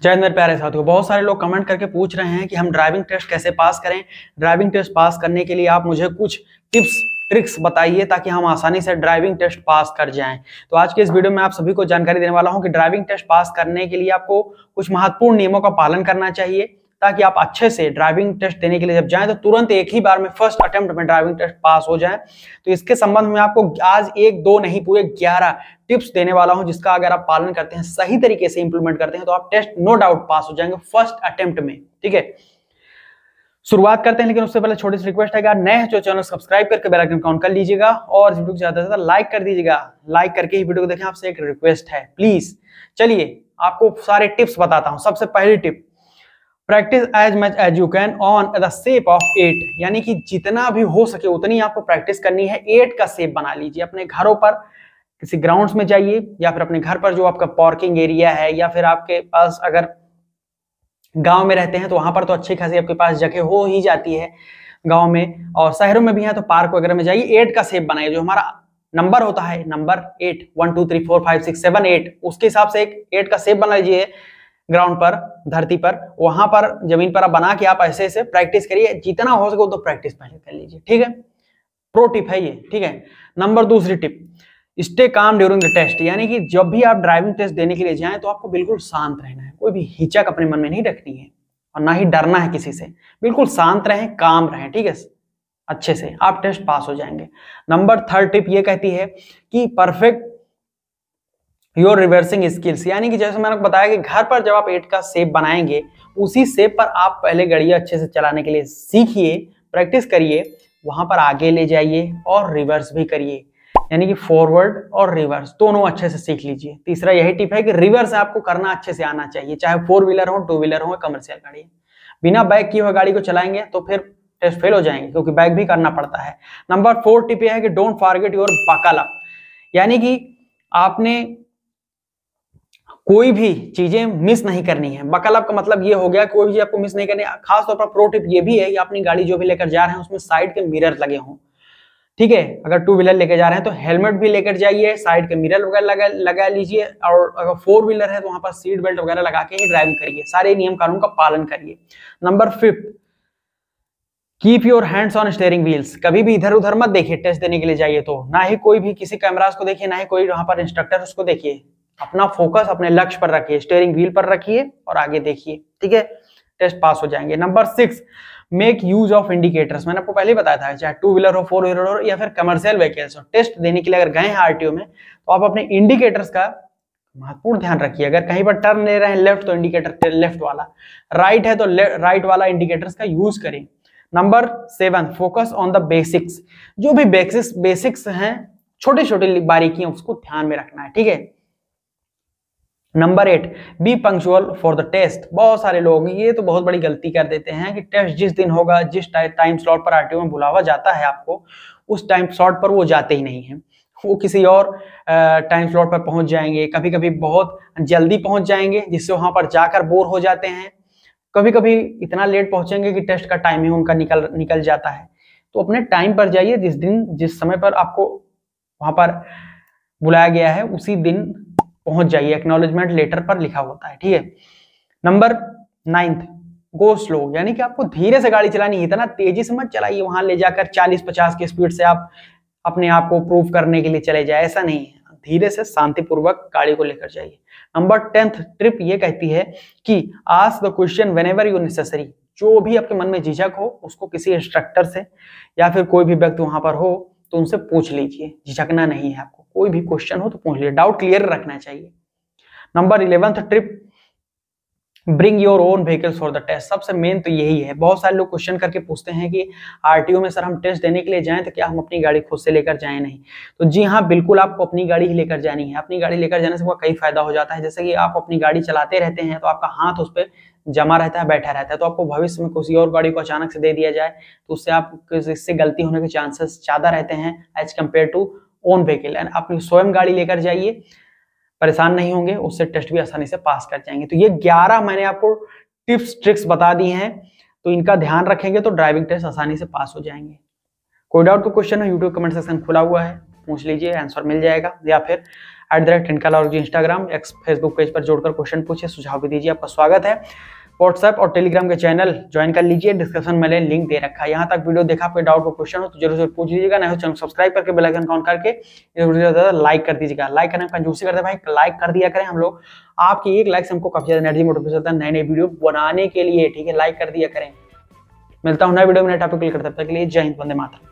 जय हिंद मेरे प्यारे साथियों। बहुत सारे लोग कमेंट करके पूछ रहे हैं कि हम ड्राइविंग टेस्ट कैसे पास करें। ड्राइविंग टेस्ट पास करने के लिए आप मुझे कुछ टिप्स ट्रिक्स बताइए ताकि हम आसानी से ड्राइविंग टेस्ट पास कर जाएं। तो आज के इस वीडियो में आप सभी को जानकारी देने वाला हूं कि ड्राइविंग टेस्ट पास करने के लिए आपको कुछ महत्वपूर्ण नियमों का पालन करना चाहिए ताकि आप अच्छे से ड्राइविंग टेस्ट देने के लिए जब जाएं तो तुरंत एक ही बार में फर्स्ट अटेम्प्ट में ड्राइविंग टेस्ट पास हो जाए। तो इसके संबंध में आपको आज एक दो नहीं पूरे 11 टिप्स देने वाला हूं, जिसका अगर आप पालन करते हैं, सही तरीके से इंप्लीमेंट करते हैं तो आप टेस्ट नो डाउट पास हो जाएंगे फर्स्ट अटेम्प्ट में। ठीक है, शुरुआत करते हैं, लेकिन उससे पहले छोटी सी रिक्वेस्ट है कि नए हैं जो चैनल सब्सक्राइब करके बेल आइकन ऑन कर लीजिएगा और वीडियो को ज्यादा से ज्यादा लाइक कर दीजिएगा। लाइक करके ही वीडियो को देखें, आपसे एक रिक्वेस्ट है प्लीज। चलिए आपको सारे टिप्स बताता हूं। सबसे पहली tip, practice as much as you can on the shape of 8, यानी कि जितना भी हो सके उतनी आपको प्रैक्टिस करनी है। 8 का शेप बना लीजिए। अपने घरों पर किसी ग्राउंड्स में जाइए या फिर अपने घर पर जो आपका पार्किंग एरिया है, या फिर आपके पास अगर गांव में रहते हैं तो वहां पर तो अच्छी खासी आपके पास जगह हो ही जाती है गांव में, और शहरों में भी है तो पार्क वगैरह में जाइए। 8 का शेप बनाइए। जो हमारा नंबर होता है, नंबर 8, 1 2 3 4 5 6 7 8, उसके हिसाब से एक 8 का शेप बना लीजिए ग्राउंड पर, धरती पर, वहां पर जमीन पर बना के आप ऐसे ऐसे प्रैक्टिस करिए। जितना हो सके तो प्रैक्टिस पहले कर लीजिए। ठीक है, प्रो टिप है ये। ठीक है, नंबर दूसरी tip, stay calm during the test, यानी कि जब भी आप ड्राइविंग टेस्ट देने के लिए जाएं तो आपको बिल्कुल शांत रहना है। कोई भी हिचक अपने मन में नहीं रखनी है और ना ही डरना है किसी से। बिल्कुल शांत रहें, काम रहें। ठीक है, अच्छे से आप टेस्ट पास हो जाएंगे। नंबर थर्ड टिप ये कहती है कि परफेक्ट योर रिवर्सिंग स्किल्स, यानी कि जैसे मैंने बताया कि घर पर जब आप 8 का शेप बनाएंगे उसी शेप पर आप पहले गाड़ी अच्छे से चलाने के लिए सीखिए, प्रैक्टिस करिए, वहां पर आगे ले जाइए और रिवर्स भी करिए, यानी कि फॉरवर्ड और रिवर्स दोनों अच्छे से सीख लीजिए। तीसरा यही टिप है कि रिवर्स आपको करना अच्छे से आना चाहिए, चाहे 4 व्हीलर हो, 2 व्हीलर हो, कमर्शियल गाड़ी। बिना बैक किए हुए गाड़ी को चलाएंगे तो फिर टेस्ट फेल हो जाएंगे, क्योंकि बैक भी करना पड़ता है। नंबर 4 टिप यह है कि don't forget your buckle up, यानी कि आपने कोई भी चीजें मिस नहीं करनी है। बकल अप का मतलब ये हो गया कोई भी चीज आपको मिस नहीं करनी है। खास तौर पर प्रो टिप ये भी है कि अपनी गाड़ी जो भी लेकर जा रहे हैं उसमें साइड के मिरर लगे हों। ठीक है, अगर 2 व्हीलर लेकर जा रहे हैं तो हेलमेट भी लेकर जाइए, साइड के मिरर वगैरह लगा लीजिए, और अगर 4 व्हीलर है तो वहां पर सीट बेल्ट वगैरह लगा के ही ड्राइविंग करिए। सारे नियम कानून का पालन करिए। Number 5, keep your hands on steering wheels, कभी भी इधर उधर मत देखिए टेस्ट देने के लिए जाइए तो। ना ही कोई भी किसी कैमरास को देखिए, ना ही कोई वहां पर इंस्ट्रक्टर उसको देखिए। अपना फोकस अपने लक्ष्य पर रखिए, स्टीयरिंग व्हील पर रखिए और आगे देखिए। ठीक है, टेस्ट पास हो जाएंगे। Number 6, make use of indicators. मैंने आपको पहले ही बताया था, चाहे 2 व्हीलर हो, 4 व्हीलर हो, या फिर कमर्शियल व्हीकल्स हो, टेस्ट देने के लिए अगर गए हैं आरटीओ में तो आप अपने इंडिकेटर्स का महत्वपूर्ण ध्यान रखिए। अगर कहीं पर टर्न ले रहे हैं लेफ्ट तो इंडिकेटर लेफ्ट वाला, राइट है तो राइट वाला इंडिकेटर्स का यूज करें। Number 7, focus on the basics, जो भी बेसिक्स हैं, छोटी छोटी बारीकियां, उसको ध्यान में रखना है। ठीक है। Number 8, be punctual for the test. बहुत सारे लोग ये तो बहुत बड़ी गलती कर देते हैं कि टेस्ट जिस दिन होगा, जिस टाइम स्लॉट पर आरटीओ में बुलावा जाता है आपको, उस टाइम स्लॉट पर वो जाते ही नहीं है, वो किसी और टाइम स्लॉट पर पहुंच जाएंगे। कभी कभी बहुत जल्दी पहुंच जाएंगे जिससे वहां पर जाकर बोर हो जाते हैं। कभी कभी इतना लेट पहुंचेंगे कि टेस्ट का टाइम ही उनका निकल जाता है। तो अपने टाइम पर जाइए, जिस समय पर आपको वहां पर बुलाया गया है उसी दिन पहुंच जाइए। एक्नॉलेजमेंट लेटर पर लिखा होता है। ठीक है। नंबर 9, गो स्लो, यानी कि आपको धीरे से गाड़ी चलानी है, इतना तेजी से मत चलाइए वहां ले जाकर 40-50 की स्पीड से आप अपने आप को प्रूव करने के लिए चले जाए, ऐसा नहीं है। धीरे से शांतिपूर्वक गाड़ी को लेकर जाइए। नंबर 10 ट्रिप ये कहती है कि ask the question whenever you necessary, जो भी आपके मन में झिझक हो उसको किसी इंस्ट्रक्टर से या फिर कोई भी व्यक्ति वहां पर हो तो उनसे पूछ लीजिए। झिझकना नहीं है आपको, कोई भी क्वेश्चन हो तो पूछ लीजिए, डाउट क्लियर रखना चाहिए। Number 11 trip, bring your own vehicles for the test. सबसे मेन तो यही है। बहुत सारे लोग क्वेश्चन करके पूछते हैं कि आरटीओ में सर हम टेस्ट देने के लिए जाएं तो क्या हम अपनी गाड़ी खुद से लेकर जाएं? नहीं, तो जी हाँ, बिल्कुल आपको अपनी गाड़ी ही लेकर जानी है। अपनी गाड़ी लेकर जाने से कई फायदा हो जाता है। जैसे कि आप अपनी गाड़ी चलाते रहते हैं तो आपका हाथ उस पर जमा रहता है, बैठा रहता है, तो आपको भविष्य में किसी और गाड़ी को अचानक से दे दिया जाए तो उससे आप इससे गलती होने के चांसेस ज्यादा रहते हैं as compare to own vehicle. And अपनी स्वयं गाड़ी लेकर जाइए, परेशान नहीं होंगे, उससे टेस्ट भी आसानी से पास कर जाएंगे। तो ये 11 मैंने आपको टिप्स ट्रिक्स बता दी हैं, तो इनका ध्यान रखेंगे तो ड्राइविंग टेस्ट आसानी से पास हो जाएंगे। कोई डाउट को क्वेश्चन है, यूट्यूब कमेंट सेक्शन खुला हुआ है, पूछ लीजिए, आंसर मिल जाएगा। या फिर @tinkalorg Instagram, x Facebook page पर जोड़कर क्वेश्चन पूछिए, सुझाव भी दीजिए, आपका स्वागत है। व्हाट्सएप और टेलीग्राम के चैनल ज्वाइन कर लीजिए, डिस्क्रिप्शन में लिंक दे रखा है। यहाँ तक वीडियो देखा, आपके डाउट को क्वेश्चन हो तो जरूर पूछ लीजिएगा, नहीं हो चैनल सब्सक्राइब करके बेल आइकन ऑन करके लाइक कर दीजिएगा। लाइक करने में कंजूसी करते भाई, लाइक कर दिया करें हम लोग, आपकी एक लाइक से हमको काफी ज्यादा एनर्जी मोटिवेशन होता है नए नए वीडियो बनाने के लिए, ठीक है, लाइक कर दिया करें। मिलता हूं नए वीडियो में नए टॉपिक करते हैं, तब तक के लिए जय हिंद, वंदे मातरम।